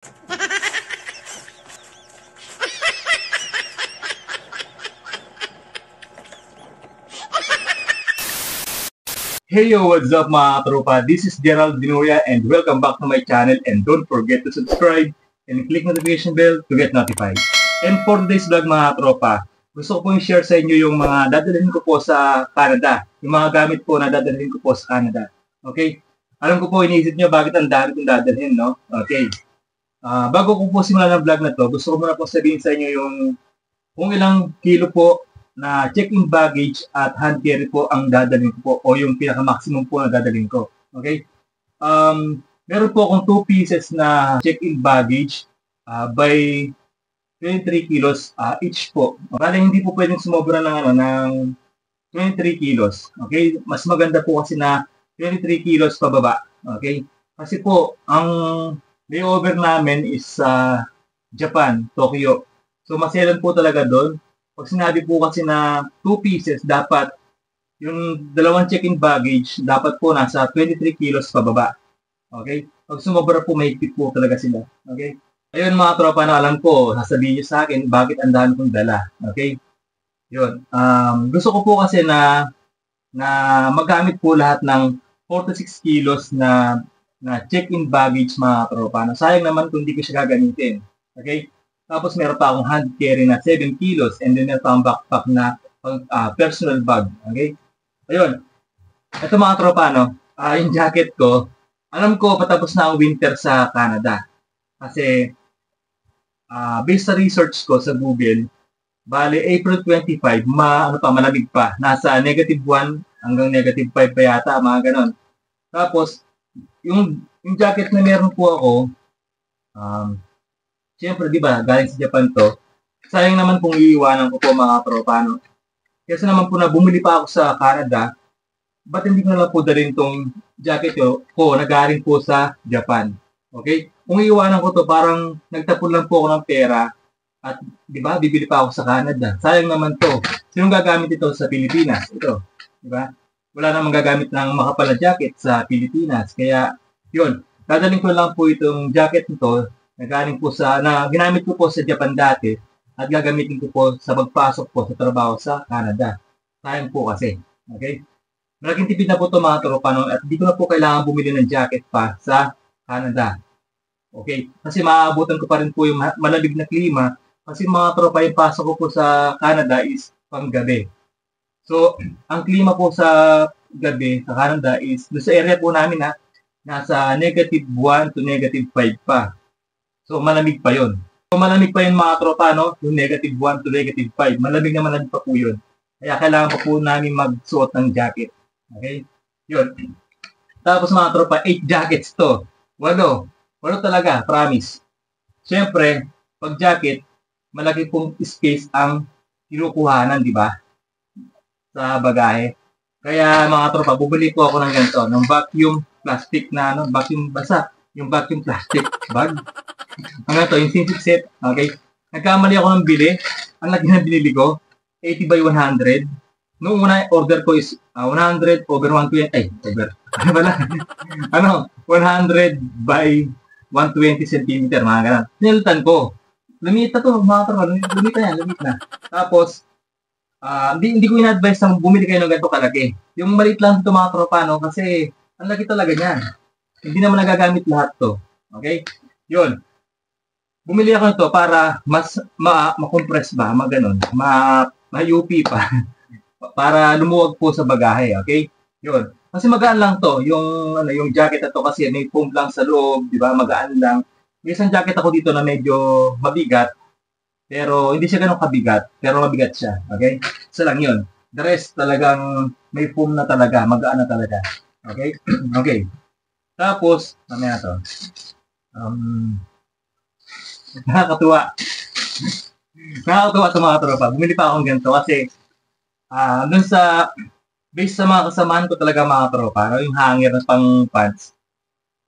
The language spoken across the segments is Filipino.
Hey yo, what's up mga tropa? This is Gerald Dinoya and welcome back to my channel, and don't forget to subscribe and click notification bell to get notified. And for today's vlog mga tropa, gusto ko pong share sa inyo yung mga dadalhin ko po sa Canada. Yung mga gamit po na dadalhin ko po sa Canada. Okay? Alam ko po, iniisip nyo bakit ang dami kong dadalhin, no? Okay. Bago ko po simulan ng vlog na to, gusto ko muna po sabihin sa inyo yung kung ilang kilo po na check-in baggage at hand carry po ang dadalhin ko po o yung pinaka-maximum po na dadalhin ko. Okay? Meron po akong 2 pieces na check-in baggage by 23 kilos each po. Bale, hindi po pwedeng sumobra ng 23 kilos. Okay? Mas maganda po kasi na 23 kilos pababa. Okay? Kasi po, ang layover namin is sa Japan, Tokyo. So, maselan po talaga doon. Pag sinabi po kasi na 2 pieces, dapat yung dalawang check-in baggage, dapat po nasa 23 kilos pababa. Okay? Pag sumobra po, mahigpit po talaga sila. Okay? Ayun mga tropa na alam ko, sasabihin nyo sa akin, bakit ang dami kong dala. Okay? Yun. Gusto ko po kasi na magamit po lahat ng 46 kilos na check-in baggage mga tropa. Sayang naman kung hindi ko siya gagamitin. Okay? Tapos meron pa akong hand carry na 7 kilos and then meron pa akong backpack na personal bag. Okay? Ayun. Ito mga tropa, no? Yung jacket ko, alam ko patapos na ang winter sa Canada. Kasi based sa research ko sa Google, bale April 25, malamig pa. Nasa -1 hanggang -5 pa yata, mga ganon. Tapos, yung jacket na meron po ako, siyempre, di ba, galing sa Japan to. Sayang naman kung iiwanan ko po mga tropa, no? Kasi naman po na bumili pa ako sa Canada, ba't hindi ko na lang po dalhin tong jacket ko na galing po sa Japan? Okay? Kung iiwanan ko to, parang nagtapon lang po ako ng pera at, di ba, bibili pa ako sa Canada. Sayang naman to. Sinong gagamit ito sa Pilipinas? Ito. Di ba? Wala namang gagamit ng makapal na jacket sa Pilipinas. Kaya, yun. Dadalhin ko lang po itong jacket nito na ginamit ko po sa Japan dati at gagamitin ko po sa pagpasok po sa trabaho sa Canada. Sayang po kasi. Okay? Malaking tipid na po ito mga tropa, no? At di ko na po kailangan bumili ng jacket pa sa Canada. Okay? Kasi maaabutan ko pa rin po yung malamig na klima kasi mga tropa, yung pasok ko po sa Canada is panggabi. So, ang klima po sa gabi sa Canada is, doon sa area po namin nasa -1 to -5 pa. So, malamig pa yun. So, malamig pa yun mga tropa, no? Yung -1 to -5. Malamig na malamig pa po yun. Kaya kailangan pa po namin magsuot ng jacket. Okay? Yun. Tapos mga tropa, 8 jackets to. 8 talaga, promise. Siyempre, pag jacket, malaki pong space ang kinukuhanan, di ba? Sa bagahe. Kaya mga tropa, bubili po ako ng ganito. Ng vacuum plastic na, vacuum basa. Yung vacuum plastic bag. Ang ito, yung Sinsit set. Okay? Nagkamali ako ng bili. Ang laki na binili ko, 80 by 100. Noong una, order ko is 100 over 120. Ano ba lang? 100 by 120 cm. Mga ganun. Nilutan ko. Lumita to, mga tropa. Lumita na. Tapos, hindi ko in-advise na bumili kayo ng ganito kalaki. Yung maliit lang ito mga tropa, no? Kasi, ang laki talaga niyan. Hindi naman nagagamit lahat to. Okay? Yun. Bumili ako nito para mas ma-compress ba, ma-UP pa. Para lumuwag po sa bagahe, okay? Yun. Kasi magaan lang to, yung jacket na to kasi may foam lang sa loob, di ba? Magaan lang. May isang jacket ako dito na medyo mabigat, pero hindi siya ganun kabigat, pero mabigat siya, okay? Isa lang yun. The rest talagang may foam na talaga, magaan na talaga. Okay? Okay. Tapos, mamaya to. Nakakatuwa. Nakakatuwa sa mga tropa. Bumili pa akong ganito kasi dun based sa mga kasamahan ko talaga mga tropa, yung hanger ng pang pants.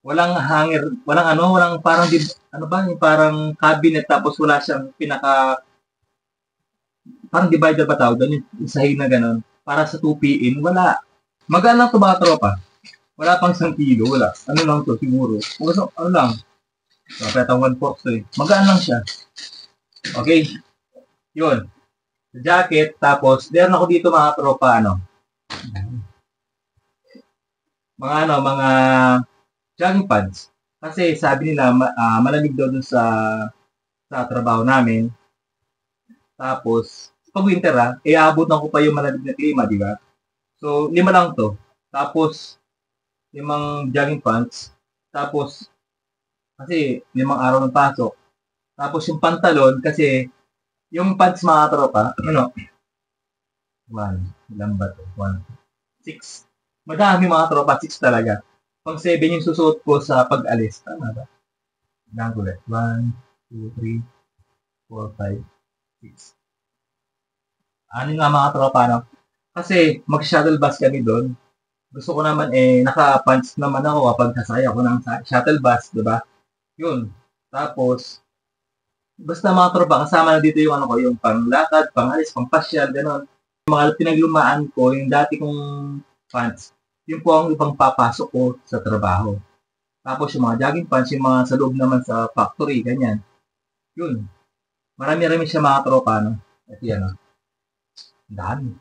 Walang hanger, walang parang, yung parang cabinet tapos wala siyang parang divider ba tawag doon, yung sahig na gano'n, para sa 2PN, wala. Magaan lang ito mga tropa. Wala pang 1 kilo, wala. Ano lang to siguro. Ano lang, So, petang 1/4 to eh. Magaan lang siya. Okay. Yun. Jacket, tapos, meron ako dito mga tropa, mga jogging pants. Kasi sabi nila, malamig daw dun sa trabaho namin. Tapos, pag winter abutan ko pa yung malamig na klima, di ba? So, 5 lang to. Tapos, 5 jogging pants. Tapos, kasi 5 araw ng pasok. Tapos yung pantalon, kasi yung pants mga tropa, 1, ilan ba to? 1, 6. Madami mga tropa, 6 talaga. Pang 7 yung susuot ko sa pag-alis. Tama ba? Ilan ko ulit? 1, 2, 3, 4, 5, 6. Ano nga mga tropa, Kasi mag-shuttle bus kami doon. Gusto ko naman naka-pants naman ako kapag sasaya ako ng shuttle bus, diba? Yun. Tapos, basta mga tropa, kasama na dito yung yung panglakad, pangalis, pangpasyal, gano'n. Yung mga pinaglumaan ko, yung dati kong pants, yun po ang ibang papasok ko sa trabaho. Tapos yung mga jogging pants, yung mga sa loob naman sa factory, ganyan. Yun. Marami-rami siya mga tropa, At yan, dami.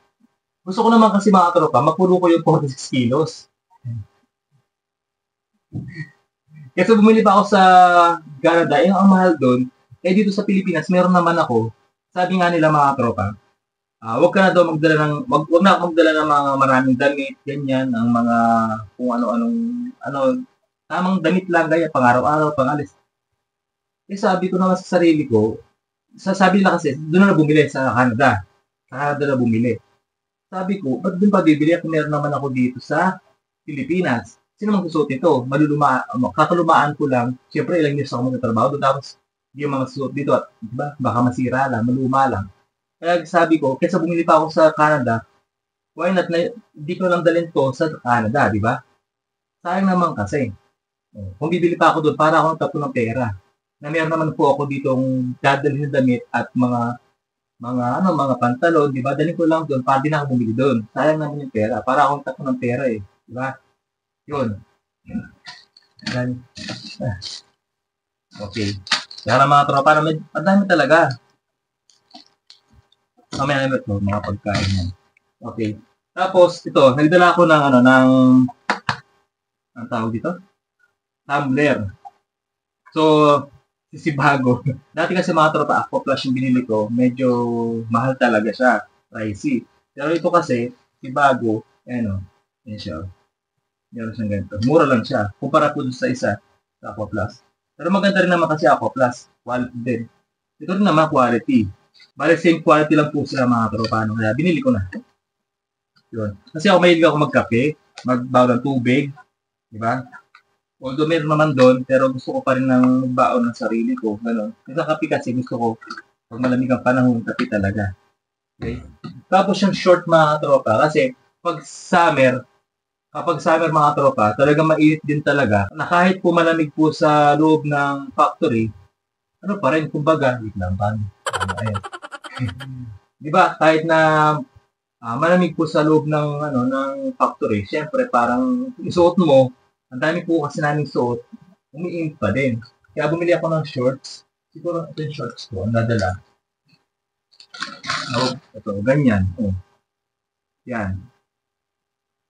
Gusto ko naman kasi mga tropa, mapuno ko yung 46 kilos. Kasi bumili pa ako sa Canada, ang mahal doon. Dito sa Pilipinas, meron naman ako. Sabi nga nila mga tropa, wag ka na daw magdala wag na magdala ng mga maraming damit, ganyan, ang mga kung ano, tamang damit lang, gaya, pang araw-araw, pang alis. Sabi ko naman sa sarili ko, sabi nila kasi, doon na bumili sa Canada. Sa Canada na bumili. Sabi ko, ba't doon pa bibili at meron naman ako dito sa Pilipinas? Sino mang susuot ito? Kakalumaan ko lang. Siyempre, ilang years ako magtatrabaho doon. Tapos, hindi yung mga susuot dito. At, diba, baka masira lang, maluma lang. Kaya sabi ko, kaysa bumili pa ako sa Canada, why not, hindi ko lang dalhin to sa Canada, di ba? Sayang naman kasi. Kung bibili pa ako doon, para akong tapo ng pera. Na meron naman po ako ditong dadalhin na damit at mga pantalon, di ba? Dalhin ko lang doon, para din ako bumili doon. Sayang naman yung pera. Para akong tapo ng pera eh. Di ba? Yun. Okay. Kaya mga tropa naman, madami talaga. Mamaya naman ito, mga pagkain yan. Okay. Tapos, ito, nagdala ako ng ang tawag dito? Tumbler. So, sisibago. Dati kasi mga tropa, Aqua Plus yung binili ko, medyo mahal talaga siya. Pricey. Pero ito kasi, sibago, yan siya. Meron siyang ganito. Mura lang siya. Kumpara po sa isa, sa Aqua Plus. Pero maganda rin naman kasi Aqua Plus. Quality din. Ito rin naman quality. Bale, same quality lang po sila mga tropa. Kaya binili ko na. Yun. Kasi ako mahilig ako magkape, magbaw ng tubig. Diba? Although meron naman doon, pero gusto ko pa rin ng magbaon ng sarili ko. Ganun. Sa kape kasi gusto ko, pag malamig ang panahon, kape talaga. Okay? Tapos yung short mga tropa. Kasi kapag summer mga tropa, talaga mainit din talaga. Na kahit po malamig po sa loob ng factory, pa rin, kumbaga, wait lang, ayan. Diba, kahit na malamig po sa loob ng factory, syempre parang isuot mo, ang dami po kasi namin suot, umiinit pa din. Kaya bumili ako ng shorts. Siguro ito yung shorts ko, ang nadala. Ito, ganyan. Yan.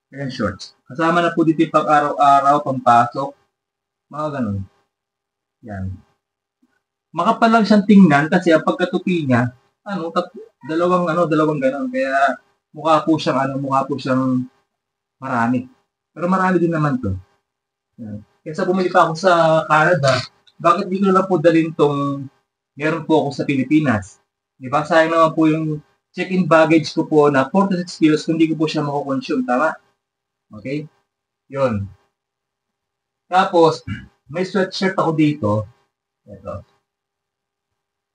Yan shorts. Kasama na po dito yung pag araw-araw, pampasok. Mga ganun. Yan. Makapal lang siyang tingnan kasi ang pagkatupi niya, dalawang ganun. Kaya mukha po siyang marami. Pero marami din naman to. Yan. Kaya bumili pa ako sa Canada, bakit di ko na po dalhin tong meron po ako sa Pilipinas? Diba? Sayang naman po yung check-in baggage ko po na 46 kilos kung di ko po siya makukonsume. Tama? Okay? Yun. Tapos, may sweatshirt ako dito. Ito.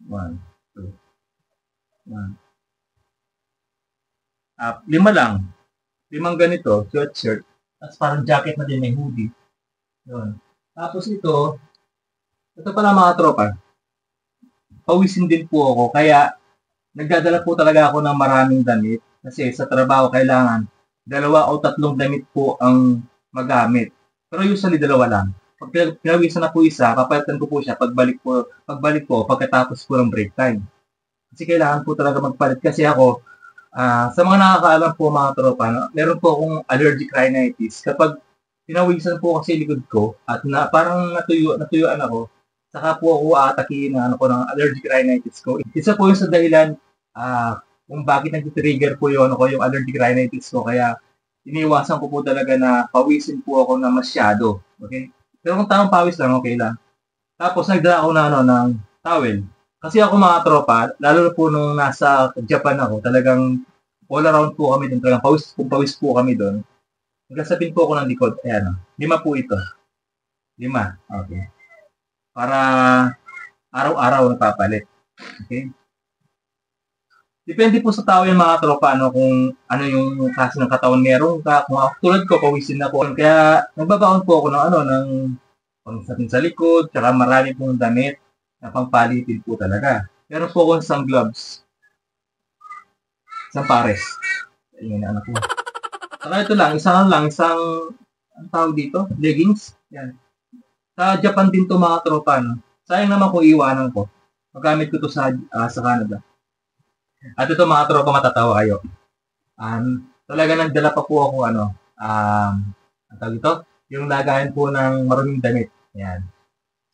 1, 2, 1. 5 lang. 5 ganito, sweatshirt. Tapos parang jacket na din, may hoodie. Yun. Tapos ito pala mga tropa. Pawisin din po ako, kaya nagdadala po talaga ako ng maraming damit. Kasi sa trabaho, kailangan 2 o 3 damit po ang magamit. Pero usually 2 lang. Pag pinawisan na po isa, papalitan ko po siya pagbalik po pagkatapos po ng break time. Kasi kailangan po talaga magpalit kasi ako, sa mga nakakaalam po mga tropa, no, meron po akong allergic rhinitis. Kapag pinawisan po kasi likod ko at parang natuyuan ako, saka po ako aatakihin ng ng allergic rhinitis ko. Isa po yung sa dahilan kung bakit nag-trigger po yung yung allergic rhinitis ko. Kaya iniwasan ko po talaga na pawisin po ako na masyado. Okay? Pero kung tamang pawis lang, okay lang. Tapos nagdala ako ng towel. Kasi ako mga tropa, lalo na po nung nasa Japan ako, talagang all around po kami doon. Talagang pawis po kami doon. Nagkasapin po ako ng likod. Ayan, 5 po ito. 5. Okay. Para araw-araw napapalit. Okay? Depende po sa tao yung mga tropa, no, kung ano yung klase ng katawan meron ka. Kung ako, tulad ko, pawisin ako. Kaya nagbabaon po ako ng pang-sapin sa likod, tsaka marami pong damit na pangpalitin po talaga. Meron po akong isang gloves. Isang pares. Ayun na anak ko. Saka ito lang, ang tawag dito, leggings. Yan. Sa Japan din to mga tropa, no. Sayang naman kung iwanan ko. Magamit ko to sa Canada. At ito mga tropa, matatawa kayo. Talaga nagdala pa po ako, ang tawag ito, yung lagayan po ng maruming damit. Yan.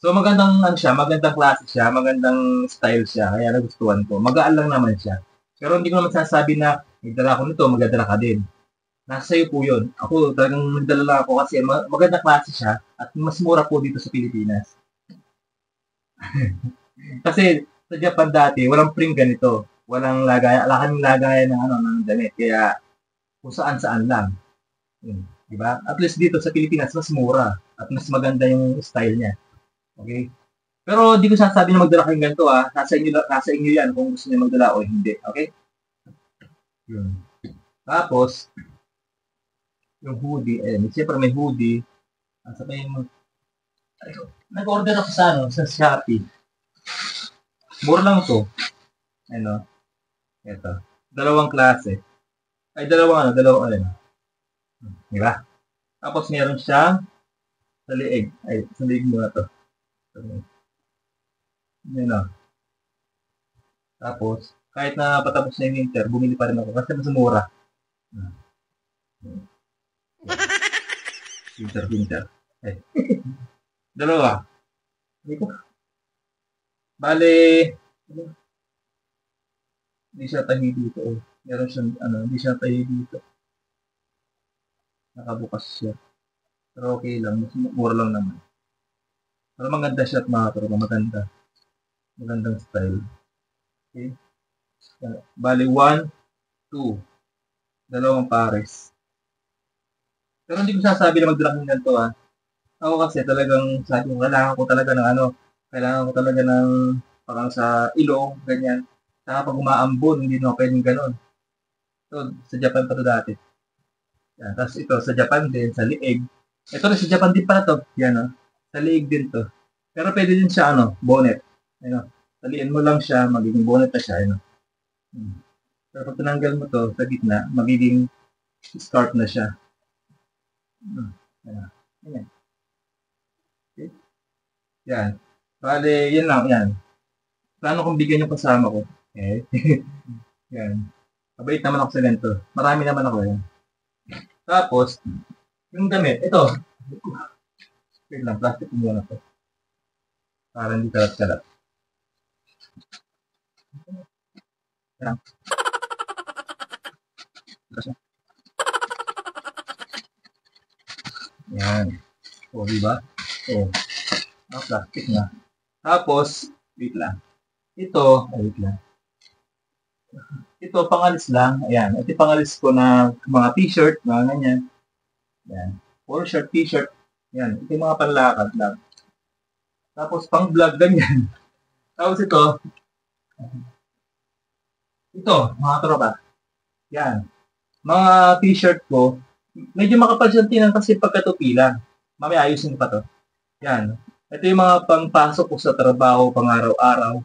So magandang magandang klase siya, magandang style siya, kaya nagustuhan ko. Magaan lang naman siya. Pero hindi ko naman sasabi na magdala ko nito, magdala ka din. Nasa iyo po yun. Ako talagang nagdala lang ako kasi magandang klase siya at mas mura po dito sa Pilipinas. Kasi sa Japan dati, walang pring ganito. Walang lagayan ng damit. Kaya kung saan-saan lang. Diba? At least dito sa Pilipinas, mas mura at mas maganda yung style niya. Okay? Pero di ko sasabi na magdala kayong ganito nasa inyo yan kung gusto niyo magdala o hindi. Okay? Yun. Tapos, yung hoodie, siyempre may hoodie. Nag-order ako sa Shopee. Mura lang to. Ito. Dalawang klase. Dalawang diba? Tapos meron siyang sa liig. Sa liig muna to. Tapos, kahit na patapos na yung winter, bumili pa rin ako kasi mas mura. Winter. Dalawa. Bale, hindi siya tahi dito. Meron siyang, hindi siya tahi dito. Nakabukas siya. Pero okay lang, mura lang naman. Pero maganda siya at maganda. Magandang style. Okay? Bali, 1, 2. Dalawang pares. Pero hindi ko sasabi na magdala ng ganito Ako kasi talagang sabi ko, kailangan ko talaga ng parang sa ilong, ganyan. Saka pag umaambon, hindi na pwedeng ganon. So, sa Japan pa to dati. Yan. Tapos ito, sa Japan din, sa liig. Ito rin, sa Japan din pala to. Yan, sa liig din to. Pero pwede din siya, bonnet. Taliin mo lang siya, magiging bonnet na siya, Pero pag tinanggal mo to, sa gitna, magiging scarf na siya. Yan. Okay. Yan. Bale, yan lang, yan. Plano kong bigyan yung kasama ko. Okay. Yan. Mabait naman ako sa ganito. Marami naman ako yan. Tapos, yung damit, ito. Wait lang, plastic ko muna to. Para hindi kalat-kalat. Yan. Yan. O, diba? O. Plastic na. Tapos, wait lang. Wait lang. Ito, pangalis lang. Ayan. Ito pangalis ko na mga t-shirt, mga ganyan. Ayan. Puro shirt, t-shirt. Ayan. Ito yung mga panlakad lang. Tapos, pang-vlog, ganyan. Tapos ito, mga tropa. Yan. Mga t-shirt ko, medyo makapal siyang tinan kasi pagkatupi lang. Mamaya ayusin pa to. Yan. Ito yung mga pangpasok ko sa trabaho, pang araw-araw.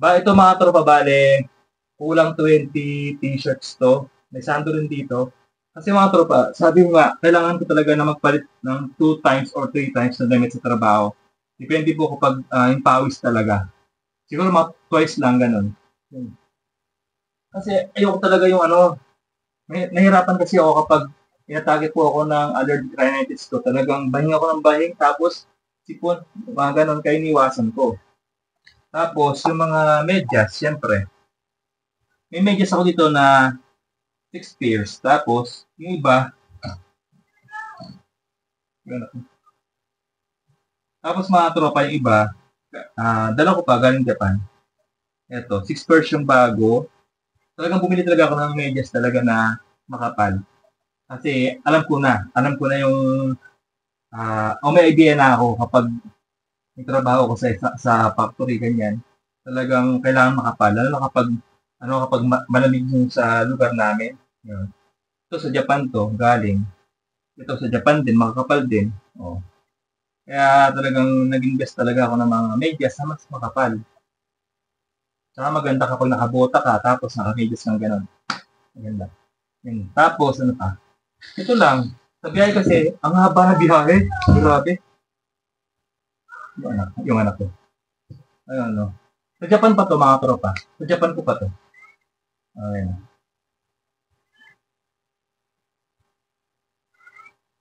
Ito mga tropa, bale, kulang 20 t-shirts to. May sando rin dito. Kasi mga tropa, sabi ko nga, kailangan ko talaga na magpalit ng 2 times or 3 times na damit sa trabaho. Depende po kapag yung pawis talaga. Siguro mga twice lang ganun. Kasi ayoko talaga yung ano, nahirapan kasi ako kapag inatake po ako ng allergic rhinitis ko. Talagang bahing ako ng bahing, tapos sipon, mga ganun, kaya iniwasan ko. Tapos, yung mga medyas, syempre, may medyas ako dito na 6 pairs. Tapos, yung iba, ganun. Tapos mga tropa, yung iba, dala ko pa galing Japan. Ito, 6 pairs yung bago. Talagang bumili talaga ako ng medyas talaga na makapal. Kasi alam ko na yung, may idea na ako kapag may trabaho ko sa factory, ganyan. Talagang kailangan makapal. Lalo na kapag malamig yung sa lugar namin. Yun. Ito sa Japan to, galing. Ito sa Japan din, makakapal din. Oh. Kaya talagang nag-invest talaga ako ng mga medyas na mas makapal. Saka maganda kapag nakabota ka, tapos naka-medyas ng gano'n. Maganda. Yun. Tapos, ano pa? Ito lang. Sa biyahe kasi, ang haba na biyahe. Grabe. Yung anak ko. Ayun, no. Sa Japan pa to, mga tropa. Sa Japan ko pa to. Ayun.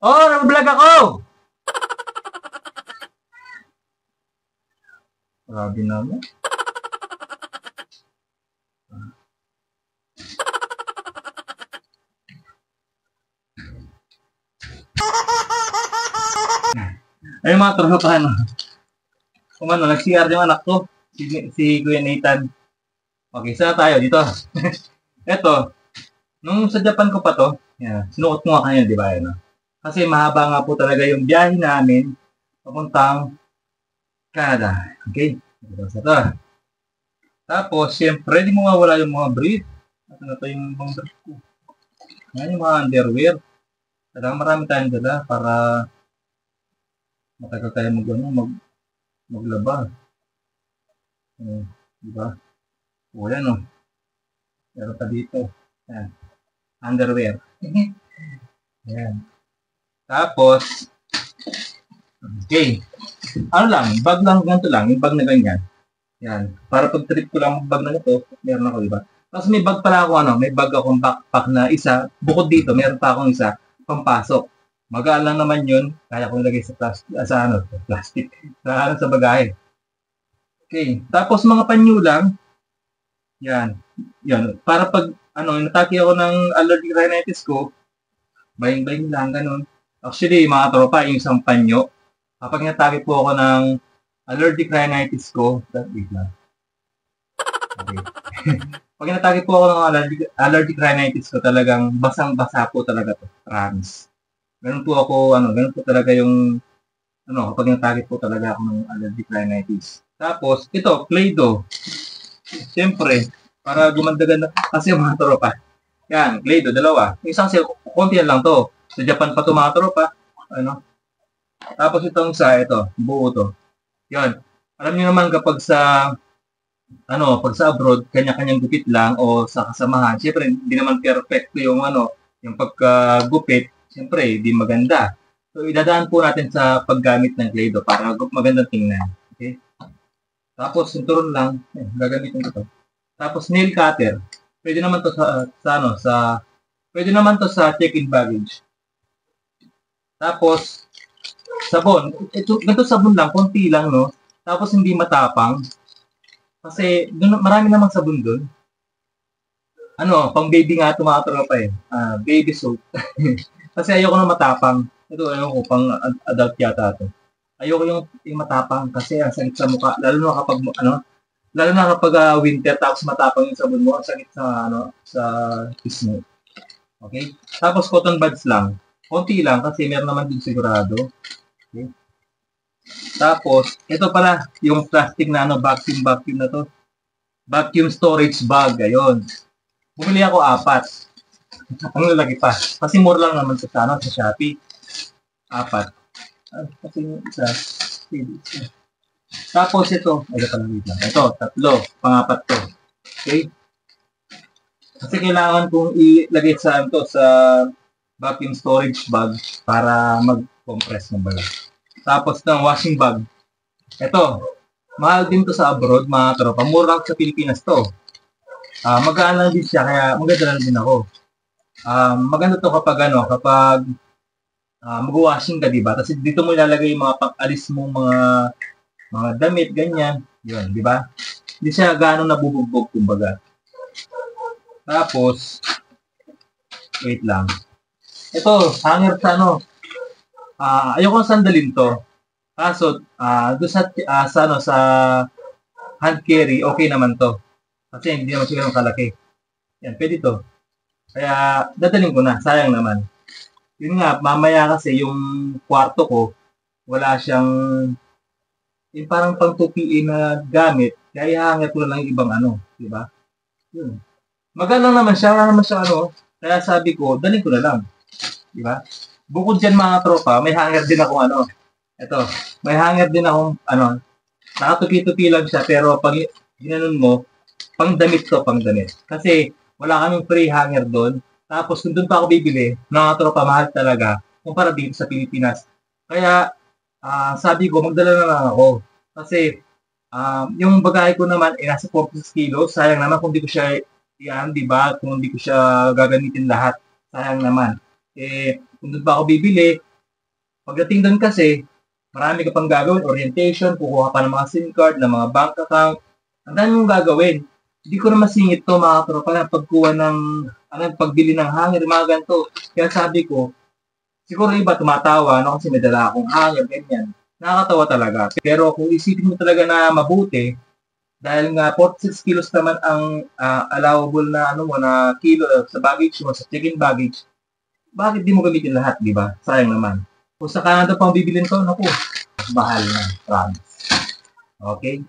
Oh, nag-vlog ako! Grabe naman. Ayun mga tropa, ano. Kumano, nag-CR yung anak ko. Si Kuya Nathan. Okay, saan tayo dito? Eto, nung sa Japan ko pa to, yan, sinuot mo nga kanina, di ba? Yan, no? Kasi mahaba nga po talaga yung biyahe namin papuntang Canada. Okay? Ito sa to. Tapos, syempre, di mo mawala yung mga brief. At ano to yung mga brief ko? Yan yung mga underwear. Kailangan marami tayong dala para matagal tayo maglaba. Di ba? O, yan o. Meron pa dito. Yan. Underwear. Yan. Tapos, okay. Ano lang, bag lang, ganito lang, yung bag na ganyan. Yan. Para pag trip ko lang bag na ito, meron ako, diba? Tapos may bag pala ako, may bag akong backpack na isa. Bukod dito, meron pa akong isa, pampasok. Magaan lang naman yun. Kaya ko ilagay sa plastic. Sa bagahe. Okay. Tapos mga panyo lang. Yan. Yan. Para pag, natake ako ng allergic rhinitis ko, baying-baying lang, ganun. Actually, mga tropa, yung isang panyo, kapag natake po ako ng allergic rhinitis ko, wait lang. Okay. Pag natake po ako ng allergic rhinitis ko, talagang basang-basa po talaga to. Promise. Ganun po talaga yung, kapag natake po talaga ako ng allergic rhinitis. Tapos, ito, Play-Doh. Siyempre, para gumandagan na, kasi mga tropa. Yan, Play-Doh, dalawa. Isang konti lang to. Sa Japan pa to, mga tropa. Tapos itong ito, buo to. Yan. Alam niyo naman kapag pag sa abroad, kanya-kanyang gupit lang o sa kasamahan. Siyempre, hindi naman perfecto yung yung pagkagupit. Siyempre, hindi maganda. So, idadaan po natin sa paggamit ng Play-Doh para magandang tingnan. Okay? Tapos, yung turon lang, gagamitin ko to. Tapos, nail cutter. Pwede naman to pwede naman to sa check-in baggage. Tapos, sabon. Ganito sabon lang, konti lang, no? Tapos, hindi matapang. Kasi, marami namang sabon doon. Pang baby nga ito mga tropa eh. Baby soap. Kasi ayoko na matapang. Ito, pang adult yata ito. Ayoko yung matapang kasi ang sakit sa mukha. Lalo na kapag winter tapos matapang yung sabon mo, ang sakit sa pisngi. Okay? Tapos cotton buds lang. Konti lang kasi meron naman din sigurado. Okay? Tapos, ito pala, yung plastic na vacuum na to. Vacuum storage bag, ayun. Bumili ako 4. Ang lalaki pa. Kasi more lang naman sa Shopee. 4. Kasi yung isa. Tapos ito, ito, 3. Pang-4 to. Okay? Kasi kailangan kong ilagay sa vacuum storage bag para mag-compress ng balat. Tapos ng washing bag. Ito, mahal din to sa abroad, mga tropa. Mura lang sa Pilipinas to. Magaan lang din siya, kaya maganda lang din ako. Maganda to kapag mag-washing ka, diba? Tapos dito mo ilalagay yung mga pang-alis mong mga damit, ganyan. Yun, diba? Hindi siya gano'ng nabubugbog, kumbaga. Tapos, wait lang. Ito, hanger sa ayoko sandalin to. Kaso, doon sa hand carry, okay naman to. Kasi hindi naman siya kalaki. Yan, pwede to. Kaya, dadalhin ko na. Sayang naman. Yun nga, mamaya kasi yung kwarto ko, wala siyang, yung parang pang-tupiin na gamit. Kaya ihangat ko na lang yung ibang diba? Yun. Maganda naman siya, wala naman siya Kaya sabi ko, dalhin ko na lang. Diba? Bukod dyan mga tropa, may hanger din ako ito, may hanger din akong nakatupi-tupi lang siya, pero pag ginanon mo, pang damit to, pang damit. Kasi wala kaming free hanger doon. Tapos kung doon pa ako bibili, mga tropa, mahal talaga kumpara dito sa Pilipinas. Kaya sabi ko, magdala na lang ako. Kasi yung bagahe ko naman nasa 46 kilos. Sayang naman kung di ko siya diba? Kung hindi ko siya gagamitin lahat, sayang naman. Kung doon pa ako bibili, pagdating doon kasi, marami ka pang gagawin, orientation, kukuha ka ng mga SIM card, ng mga bank account. Ang dami mong gagawin. Hindi ko na masingit to mga tropa na pagkuha ng, pagbili ng hanger, mga ganito. Kaya sabi ko, siguro iba tumatawa, kasi may dala akong hanger, ganyan. Nakakatawa talaga. Pero kung isipin mo talaga na mabuti, dahil nga 46 kilos naman ang allowable na na kilo sa baggage mo, sa check-in baggage, bakit di mo gamitin lahat, di ba? Sayang naman. Kung sa Canada pang bibilin ko, naku, mahal na. Promise. Okay?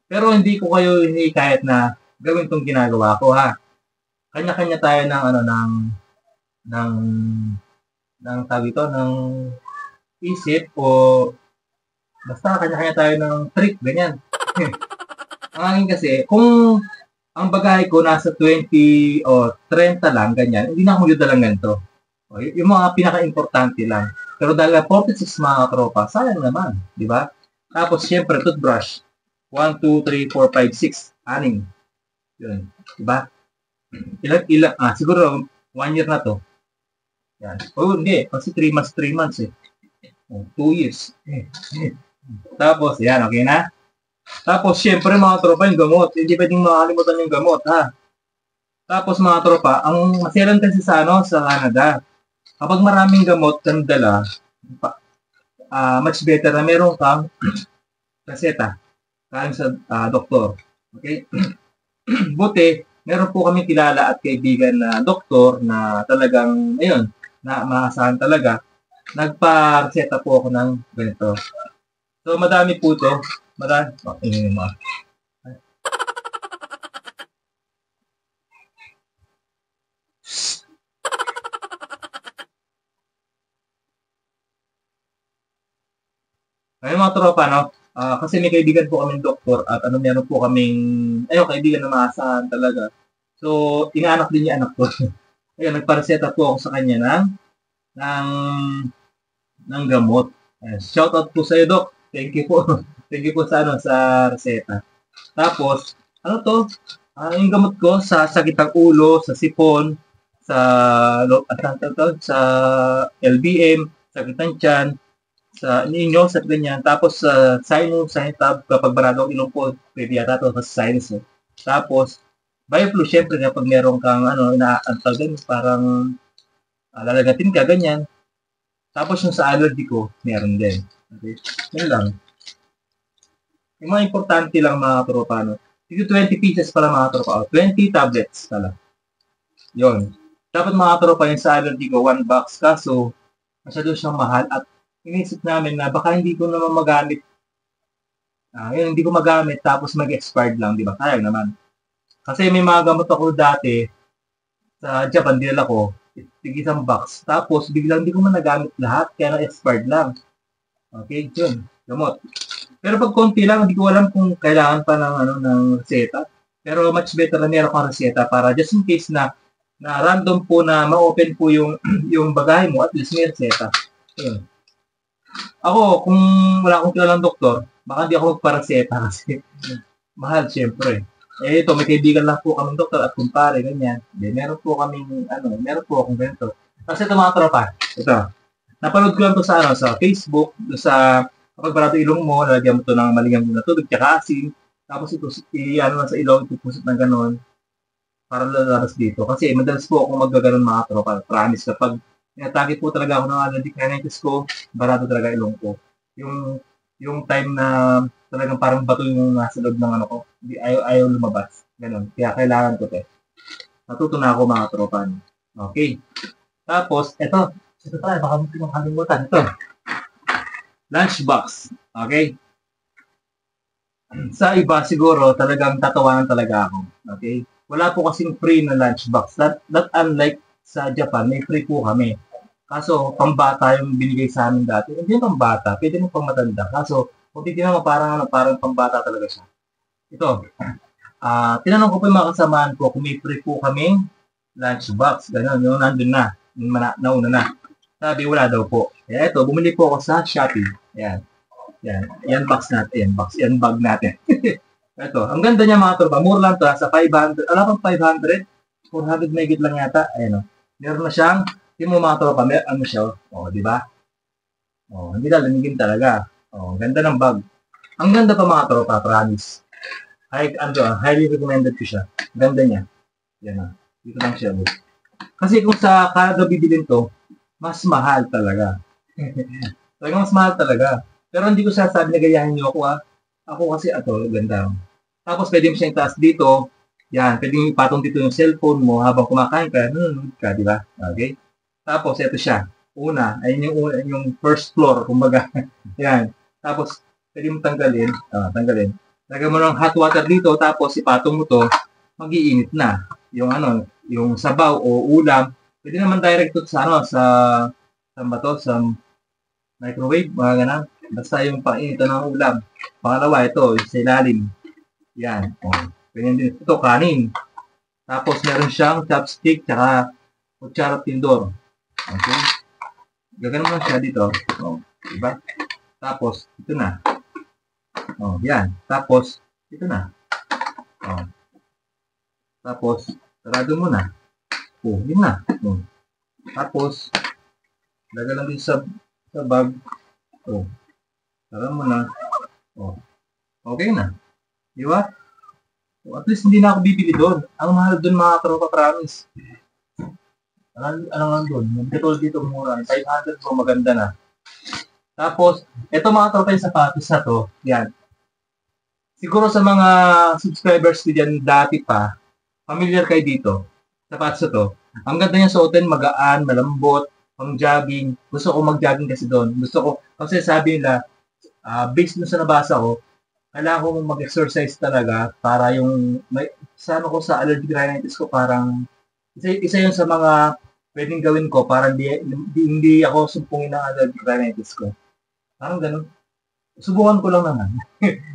Pero hindi ko kayo kahit na gawin tong ginagawa ko, ha? Kanya-kanya tayo ng tawag ito, ng isip o basta kanya-kanya tayo ng trick, ganyan. Ang akin kasi, kung ang bagahe ko nasa 20 o 30 lang, ganyan, hindi na ako magdadalang ganito. Yung mga pinaka-importante lang. Pero dahil 46 mga tropa, sayang naman, di ba? Tapos, syempre, toothbrush. 1, 2, 3, 4, 5, 6, 6. Yun, di ba? Siguro, 1 year na to. Yan. Hindi. Kasi 3 months eh. 2 years. Tapos, yan, okay na? Tapos, syempre, mga tropa, yung gamot. Hindi pwedeng makalimutan yung gamot, ha? Tapos, mga tropa, ang maselan kasi sa Canada, kapag maraming gamot kang dala, much better na meron kang reseta galing sa doktor. Okay? Buti, meron po kami kilala at kaibigan na doktor na talagang, na maasahan talaga. Nagpa-reseta po ako ng ganito. So, madami po ito. Madami. Ngayon mga tropa, kasi may kaibigan po kaming doktor at meron po kaming, kaibigan na maasahan talaga. So, inaanak din niya anak ko. Ayun, nagpareseta po ako sa kanya ng gamot. Shoutout po sa iyo, Doc. Thank you po. Thank you po sa reseta. Tapos, yung gamot ko sa sakit ng ulo, sa sipon, sa LBM, sakit ng tiyan, sa inyo, sa ganyan. Tapos, sa sinus, kapag barado ang ilong po, pwede yata ito sa sinus. Tapos, BioFlu, syempre, kapag meron kang, parang lalagatin ka, ganyan. Tapos, yung sa allergy ko, meron din. Okay? Yun lang. Yung mga importante lang, mga tropa, 20 pieces pala, mga tropa. 20 tablets pala. Yun. Dapat, mga tropa, yung sa allergy ko, 1 box. Kaso, masyado siyang mahal at inisip namin na baka hindi ko naman magamit. Hindi ko magamit tapos mag-expired lang, di ba? Kaya naman. Kasi may mga gamot ako dati sa Japan, dinala ko, isang box. Tapos, biglang hindi ko man nagamit lahat, kaya na-expired lang. Okay, yun. Gamot. Pero pag konti lang, hindi ko alam kung kailangan pa ng reseta. Pero much better na meron kang reseta para just in case na na random po na ma-open po yung yung bagahe mo at least may reseta. Ayun. Ako, kung wala akong kilalang doktor, baka hindi ako magpareseta kasi mahal siyempre. Eh ito, may kaibigan lang po kaming doktor at kumpare, ganyan. Meron po kaming, meron po akong ganito. Kasi ito mga tropa, ito, napanood ko lang to sa, sa Facebook, sa, kapag barato ilong mo, lalagyan mo to ng malingang na tubig, tsaka asin, tapos ito, lang sa ilong, ipupusot ng ganon, para lalabas dito. Kasi madalas po akong magaganon mga tropa, promise, kapag tinatake po talaga ako ng allergic rhinitis ko, barado talaga ilong ko. Yung time na talagang parang bato yung nasa loob ng ano ko, hindi ayaw lumabas. Ganun. Kaya kailangan ko to. Natuto na ako mga tropa. Okay. Tapos, ito tayo, baka mo pinakalimutan. Ito. Lunchbox. Okay. Sa iba siguro, talagang tatawanan talaga ako. Okay. Wala po kasing free na lunchbox. That unlike sa Japan, may free po kami. Kaso, pambata yung binigay sa amin dati. Hindi yung pambata, pwede mo pang matanda. Kaso, kung titignan mo, parang pambata talaga siya. Ito, tinanong ko po yung mga kasamahan ko kung may free po kaming lunchbox. Ganun, yung nandun na. Yung nauna na. Sabi, wala daw po. Kaya ito, bumili po ako sa Shopee. Ayan. Yan box natin. Yan bag natin. Ito, ang ganda niya mga tropa. Mura lang to. Sa 500. Alam pang 500? 400 megit lang yata. Ayan o. Meron na siyang yung mga tropa, ano siya, di ba? Hindi na lamigin talaga. Ganda ng bag. Ang ganda pa mga tropa, promise. Highly recommended ko siya. Ganda niya. Yan dito lang siya. Kasi kung sa Canada bibilin to, mas mahal talaga. Talagang mas mahal talaga. Pero hindi ko sasabi na gayahin niyo ako Ako kasi ganda. Tapos pwede mo siyang taas dito. Yan, pwede mo ipatong dito yung cellphone mo habang kumakain ka, nanonood ka, di ba? Okay? Tapos, ito siya. Ayun yung first floor, kumbaga. Yan. Tapos, pwede mo tanggalin. Lagyan mo ng hot water dito, tapos ipatong mo to, mag-iinit na. Yung sabaw o ulam. Pwede naman direct to sa sa microwave, mga ganun. Basta yung pang-initan ng ulam. Pangalawa, ito, yung sa ilalim. Yan. Ganyan din. Ito, kanin. Tapos, meron siyang chopstick, tsaka kutsara at tindor. Okay? Gagano lang siya dito. Diba? Tapos, ito na. Yan. Tapos, ito na. Tapos, sarado mo na. Yun na. Tapos, lagay lang din sa bag. Sarado mo na. Okay na. Diba? At least, hindi na ako bibili doon. Ang mahal doon mga tropa, promise. Ano nga doon? Katulad dito mura. 500 po, maganda na. Tapos, ito mga tropa yung sapatos na to. Yan. Siguro sa mga subscribers ko dyan dati pa, familiar kayo dito. Sapatos na to. Ang ganda niya suotin, magaan, malambot, pang jogging. Gusto ko mag-jogging kasi doon. Kasi sabi nila, based na sa nabasa ko, kailangan ko mag-exercise talaga para yung, sa allergic rhinitis ko parang, isa yun sa mga pwedeng gawin ko para hindi ako sumpungin ng allergic rhinitis ko. Parang ganun. Subukan ko lang naman.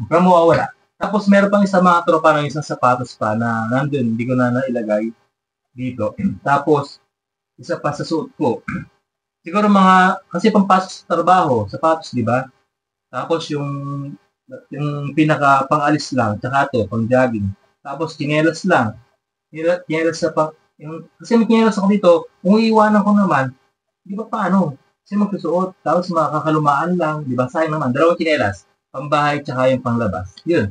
Para mawawala. Tapos meron pang isa mga tropa ng isang sapatos pa na nandun, hindi ko na nailagay dito. Tapos, isa pa sa suot ko. Siguro kasi pampasok sa trabaho, sapatos, di ba? Tapos yung pinaka pang-alis lang, tsaka to, pang-jogging. Tapos, chinelas lang. Chinelas sa kasi may chinelas ako dito, kung iiwanan ko naman, di ba paano? Kasi magsusuot, tapos makakalumaan lang, di ba? Sayang naman, 2 chinelas, pambahay, tsaka yung panglabas. Yun.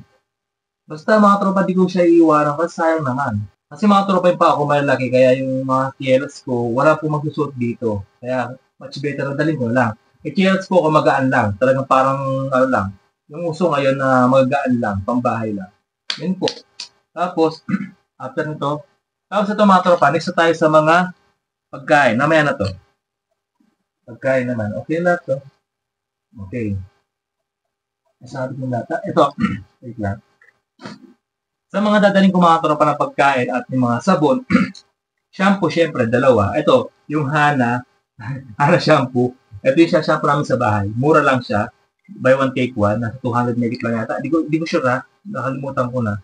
Basta mga tropa, di ko siya iiwanan kasi sayang naman. Kasi mga tropa yung pa ako malalaki, kaya yung mga chinelas ko, wala po magsusuot dito. Kaya, much better na dalhin ko lang. Chinelas ko, magaan lang. Talagang parang, lang. Yung uso ngayon na magaan lang, pambahay lang. Yun po. Tapos, after nito, tapos ito mga tropa, next tayo sa mga pagkain. Namaya na to. Pagkain naman. Okay na to. Okay. Masabi ko lahat. Ito. Wait lang. Sa mga dadaling ko mga tropa na pagkain at yung mga sabon, shampoo, syempre, 2. Ito, yung Hana shampoo. Ito yung shampoo namin sa bahay. Mura lang siya. Buy one, take one. Nasa 200 megit lang yata. Di ko sure ha. Nakalimutan ko na.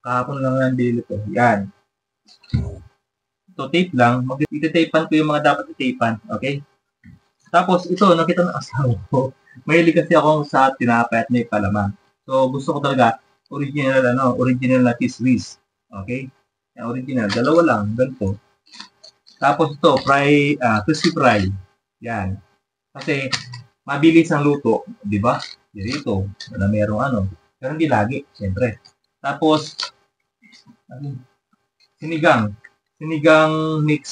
Kahapon lang yan bili to. Yan. Ito, tape lang. Iti-tapean ko yung mga dapat i-tapean. Okay? Tapos, ito, nakita ng asawa ko. Mahilig kasi akong sa tinapay at may palaman. So, gusto ko talaga original na cheese whiz. Okay? Original. Dalawa lang. Ganito. Tapos ito, crispy fry. Yan. Kasi, mabilis ang luto. Di ba? Dito. Na merong Pero hindi lagi, siyempre. Tapos, sinigang. Sinigang mix.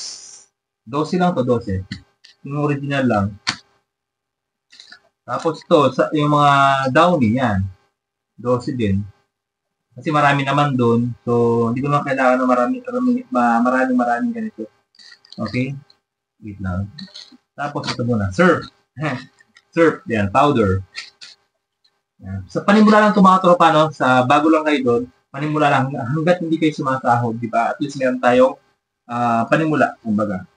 12 lang to, 12. Yung original lang. Tapos ito, yung mga downy, yan. 12 din. Kasi marami naman doon. So, hindi ko naman kailangan ng maraming ganito. Okay? Wait lang. Tapos ito muna. Surf. Surf. Yan. Powder. Yan. Sa panimula lang ito mga tropa, no? Sa bago lang kayo doon, panimula lang. Hanggat hindi kayo sumasahod, di ba? At least meron tayong panimula. Kumbaga.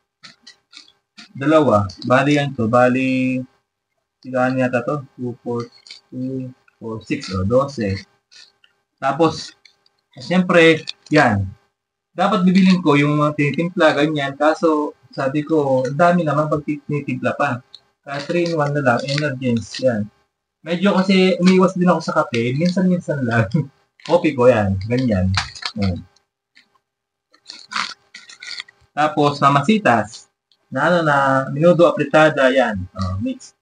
Dalawa. Bali yan to. Bali, sigaan yata to. 2, 4, 6. 12. Tapos, siyempre, yan. Dapat bibilin ko yung mga tinitimpla, ganyan. Kaso, sabi ko, dami naman pag tinitimpla pa. Kaya 3-in-1 na lang, Energens, yan. Medyo kasi umiiwas din ako sa kape. Minsan-minsan lang. Coffee ko, yan. Ganyan. Yan. Tapos, mamasitas. Na minudo apretada, yan. Mix.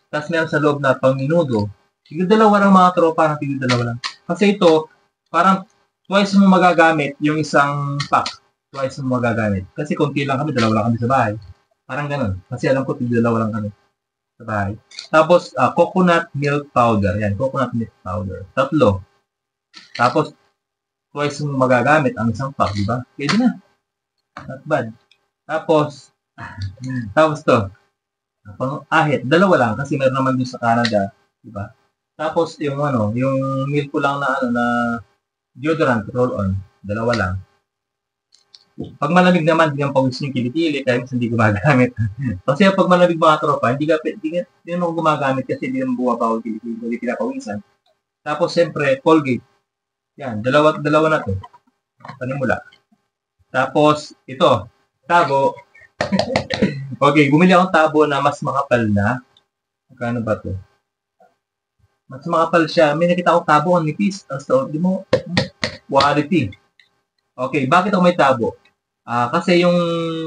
Tapos meron sa loob na pang minudo. Tigil-dalawa lang mga tropa, tigil-dalawa lang. Kasi ito, parang twice mo magagamit yung isang pack. Twice mo magagamit. Kasi konti lang kami, dalawa lang kami sa bahay. Parang ganun. Kasi alam ko, tigil-dalawa lang kami sa bahay. Tapos, coconut milk powder. Yan, coconut milk powder. 3. Tapos, twice mo magagamit ang isang pack, di ba? Pwede na. Not bad. Tapos to. Pang-ahit. 2 lang kasi meron naman din sa Canada. Di ba? Tapos, yung milk ko lang na deodorant, roll-on. 2 lang. Pag malamig naman, hindi ang pawis yung kilikili, kaya mas hindi gumagamit. Kasi pag malamig mga tropa, hindi naman gumagamit kasi hindi naman buwabawal kilikili, hindi pinapawisan. Tapos, siyempre, Colgate. Yan, dalawa na to. Panimula. Tapos, ito, tabo. Okay, bumili akong tabo na mas makapal na. Magkano ba to? Mas makapal siya. May nakita akong tabo ang nipis. So, di mo, quality. Okay, bakit ako may tabo? Kasi yung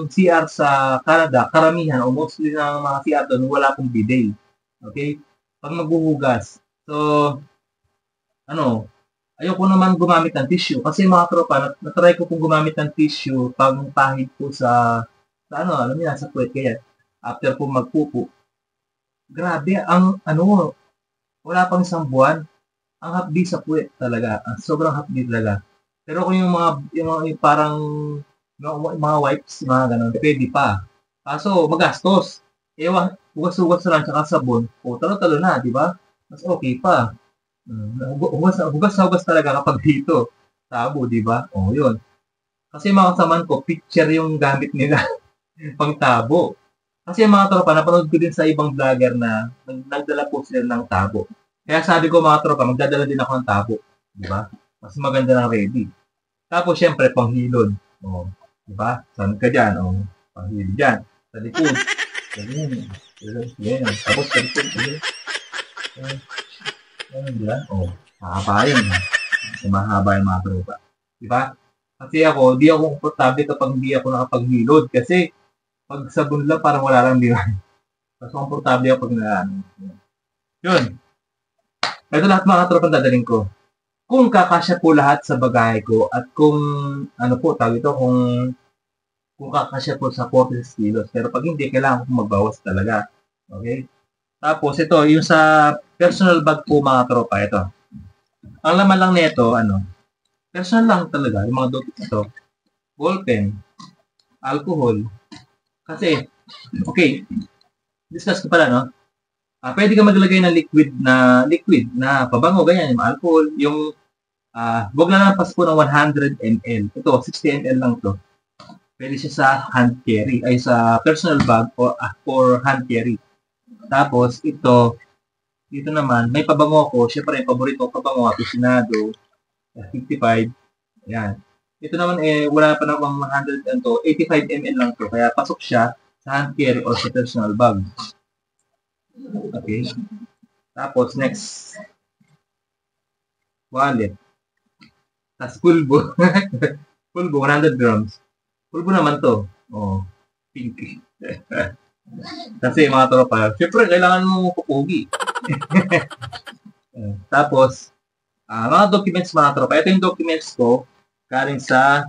CR sa Canada, karamihan, o mostly ng mga CR doon, wala pong bidet. Okay? Pag maghuhugas. So, ayoko naman gumamit ng tissue. Kasi mga tropa, natry ko pong gumamit ng tissue pag pahid po sa alam niyo, sa puwet. Kaya, after po magpupo, grabe, wala pang isang buwan, ang hapdi sa puwet talaga. Sobrang hapdi talaga. Pero kung yung parang mga wipes, mga ganun, pwede pa. Kaso, magastos. Hugas-hugas na lang tsaka sabon. Talo-talo na, di ba? Mas okay pa. Hugas talaga kapag dito. Tabo, di ba? Yun. Kasi mga kasaman ko, picture yung gamit nila pang tabo. Kasi mga tropa, napanood ko din sa ibang vlogger na nagdala po sila ng tabo. Kaya sabi ko mga tropa, magdadala din ako ng tabo. Di ba? Mas maganda ng ready. Tapos, syempre, panghilod. Diba? Saan ka dyan? Panghilod dyan. Sa likod. Ganyan. Tapos, sa likod. Ganyan, diba? Mahaba yun. Mahaba yung mga tropa. Diba? Kasi di ako komportable kapag hindi ako nakapaghilod. Kasi, pag sabon lang, parang wala lang diba? Mas komportable ako pag Yun. Ito lahat mga tropa dadaling ko. Kung kakasya po lahat sa bagahe ko at kung kung kakasya po sa 46 kilos. Pero pag hindi, kailangan ko magbawas talaga. Okay? Tapos ito, yung sa personal bag po mga tropa, ito. Ang laman lang nito, personal lang talaga, yung mga dotis ito. Ballpen, alcohol. Kasi, okay, discuss ko pala, no? Pwede ka maglagay ng liquid na pabango, ganyan, yung alcohol, yung wag na lampas po ng 100 ml. Ito, 60 ml lang to. Pwede siya sa hand carry, ay sa personal bag or hand carry. Tapos, dito naman, may pabango ko. Siyempre, yung paborito ko pabango, aficionado, 55. Ayan. Ito naman wala pa namang 100 and to, 85 ml lang to. Kaya pasok siya sa hand carry or sa personal bag. Okay. Tapos next, wallet. Tapos pulbo. Pulbo, 100 grams. Pulbo naman to. Oh, pink. Kasi mga tropa, syempre kailangan mo pupugi. Tapos, mga documents mga tropa. Ito yung documents ko galing sa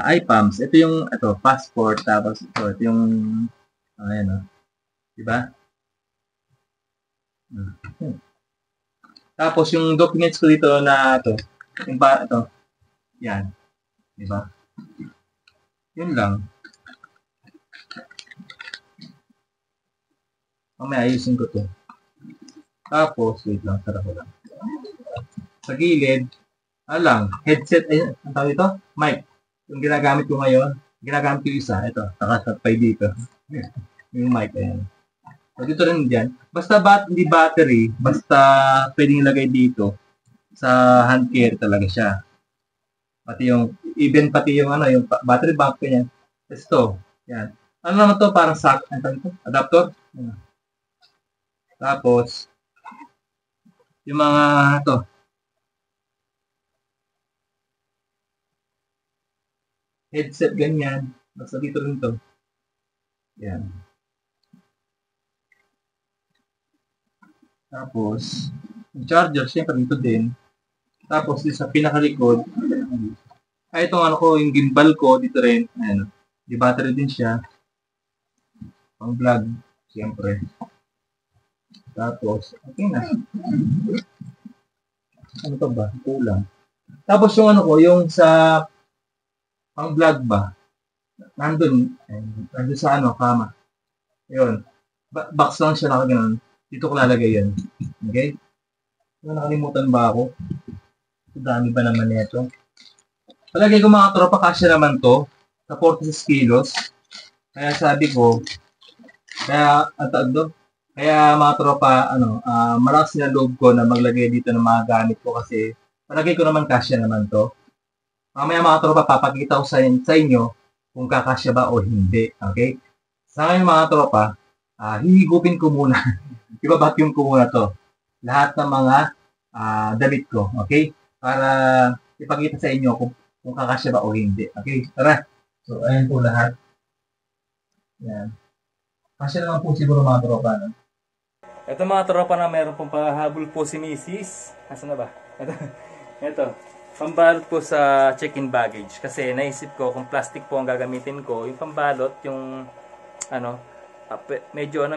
IPAMS. Ito yung passport. Tapos ito yung ayan, diba? Tapos yung documents ko dito na ito yan, diba? Yun lang. Mamaya ayusin ko to. Tapos wait lang, tara ko lang sa gilid. Headset, ang tawag ito? Mic. Yung ginagamit ko ngayon, ginagamit ko isa. Ito, nakasapay dito. Yung mic, ayan. So, dito rin dyan. Basta hindi battery, basta pwedeng ilagay dito. Sa hand carry talaga siya. Pati yung yung battery bank ko yan. Ito, yan. Ano naman to? Parang adapter. Ayan. Tapos, yung mga headset ganyan. Basta dito rin to. Yan. Tapos, yung charger, syempre dito din. Tapos, dito sa pinakalikod, itong yung gimbal ko, dito rin. Ayan. Di battery din siya. Pang vlog, syempre. Tapos, okay na. Ano to ba? Kulang. Tapos yung yung sa pang vlog ba? Nandun sa kama. Yun. Box lang siya nakaganon. Dito ko lalagay yan. Okay? Nakalimutan ba ako? Dami ba naman nito? Palagay ko mga tropa, kasya naman to. Sa 46 kilos. Kaya sabi ko, kaya mga tropa, malakas na loob ko na maglagay dito ng mga gamit ko kasi palagay ko naman kasya naman to. Mamaya mga tropa, papakita ko sa inyo kung kakasya ba o hindi. Okay? Sa ngayon mga tropa, hihigupin ko muna. Iba-vacuum ko muna to. Lahat ng mga damit ko. Okay? Para ipakita sa inyo kung kakasya ba o hindi. Okay? Tara. So, ayan po lahat. Yan. Kasya naman po siguro mga tropa. No? Ito mga tropa na meron pong pahabol po si Mrs. Nasaan na ba? Ito. Pambalot po sa check-in baggage. Kasi naisip ko kung plastic po ang gagamitin ko, yung pambalot, yung medyo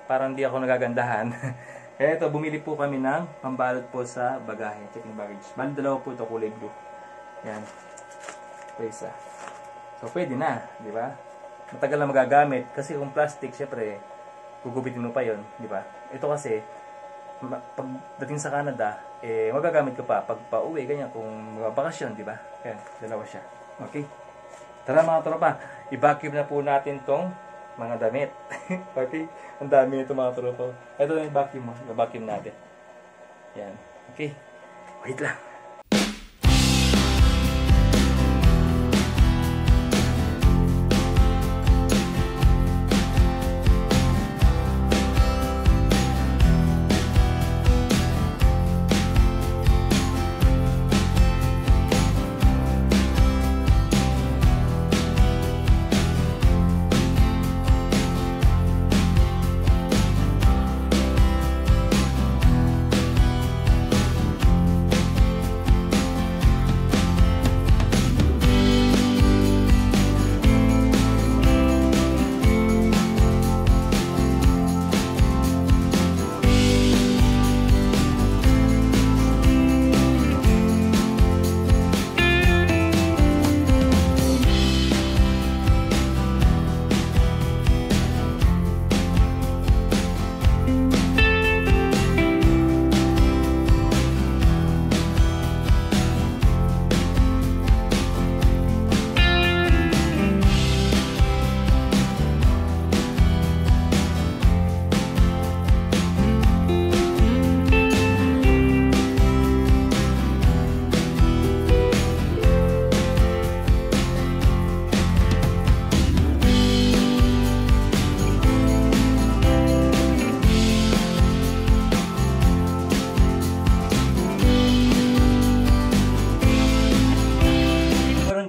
parang di ako nagagandahan. Kaya ito, bumili po kami ng pambalot po sa bagahe, check-in baggage. Bali, dalawa po ito, kulay blue. Yan. Ito isa. So, pwede na, di ba? Matagal na magagamit. Kasi kung plastic, syempre, gugubitin mo pa yon, di ba? Ito kasi, pagdating sa Canada, magagamit ko pa. Pag pauwi, ganyan, kung magbabakasyon, di ba? Kaya, dalawa siya. Okay? Tara mga tropa, i-vacuum na po natin tong mga damit. Okay? Ang dami nito mga tropa. Ito na yung vacuum mo. I-vacuum natin. Yan. Okay? Wait lang.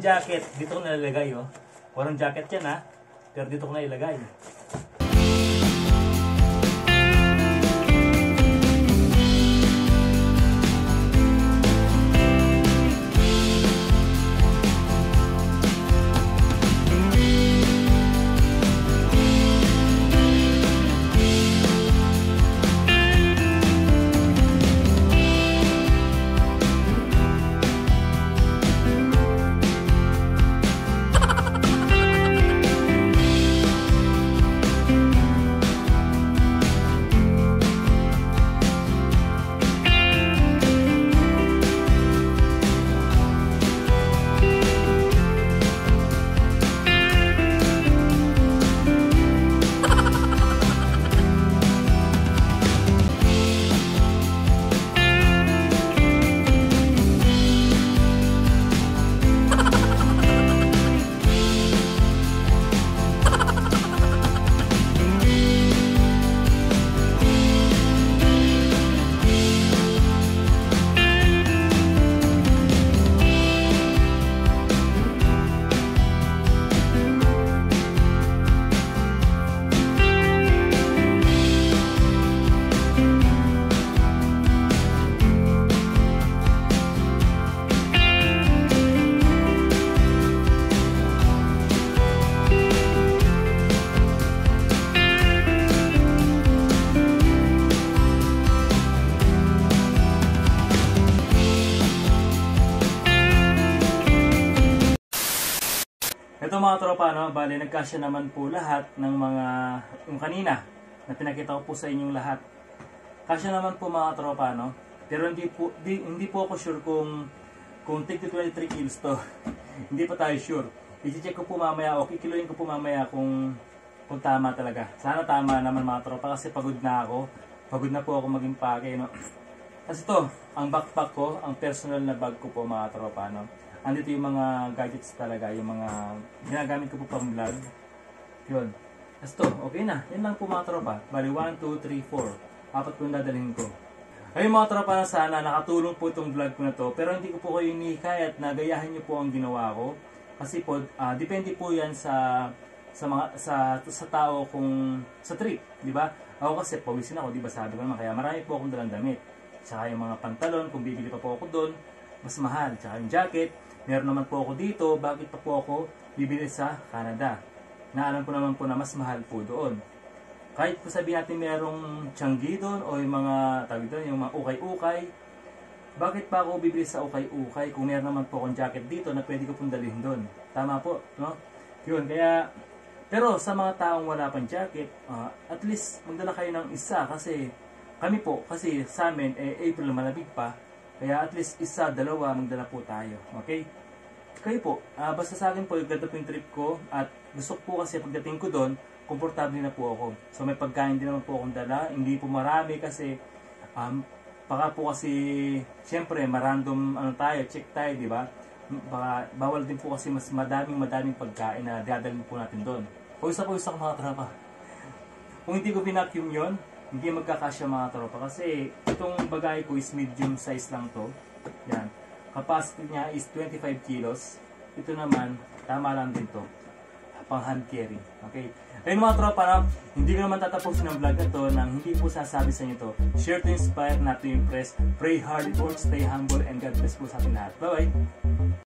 jacket, dito ko nalalagay, oh. Walang jacket yan, ha. Pero dito ko na ilagay. Ito mga tropa, no? Bali, nagkasya naman po lahat ng mga, yung kanina, na pinakita ko po sa inyong lahat. Kasya naman po mga tropa, no? Pero hindi po ako sure kung tig 23 kilos to. Hindi pa tayo sure. I-check ko po mamaya, o kikiluin ko po mamaya kung tama talaga. Sana tama naman mga tropa, kasi pagod na ako. Pagod na po ako maging pake, no? Kasi to, ang backpack ko, ang personal na bag ko po mga tropa, no? Andito yung mga gadgets talaga, yung mga ginagamit ko po pang vlog. Yun. As to, okay na. Yan lang po mga tropa. Bali, 1, 2, 3, 4. Apat po yung dadalhin ko. Ayun mga tropa, na sana nakatulong po itong vlog ko na to. Pero hindi ko po kayo inikayat na gayahin nyo po ang ginawa ko. Kasi po, depende po yan sa tao kung sa trip, di ba? Ako kasi pawisin ako, di ba sabi ko naman, kaya marami po akong dalang damit. Tsaka yung mga pantalon, kung bibili pa po ako doon, mas mahal. Tsaka yung jacket. Meron naman po ako dito, bakit pa po ako bibili sa Canada? Na alam ko naman po na mas mahal po doon. Kahit po sabihin natin merong Changi doon o yung mga tawag doon, yung mga ukay-ukay, bakit pa ako bibili sa ukay-ukay kung meron naman po akong jacket dito na pwede ko pong dalhin doon? Tama po, no? Yun, kaya, pero sa mga taong wala pang jacket, at least magdala kayo ng isa kasi kami po, kasi sa amin, April malabig pa, kaya at least isa, dalawa, magdala po tayo. Okay? Kayo po, basta sa akin po, ganda po yung trip ko. At gusto ko po kasi pagdating ko doon, komportable na po ako. So may pagkain din naman po akong dala. Hindi po marami kasi, baka po kasi, syempre, marandom tayo, check tayo, di ba? Bawal din po kasi mas madaming pagkain na dadalhin po natin doon. Pawisa ko mga tropa. Kung hindi ko binacuum yun, hindi magkakasya mga tropa kasi itong bagay ko is medium size lang to. Yan. Capacity niya is 25 kilos. Ito naman, tama lang din to. Pang hand carry. Okay. Ayun mga tropa, na, hindi ko naman tatapusin ang vlog na to nang hindi po sasabi sa inyo to. Share to inspire, not to impress. Pray hard, work, stay humble, and God bless po sa ating lahat. Bye-bye!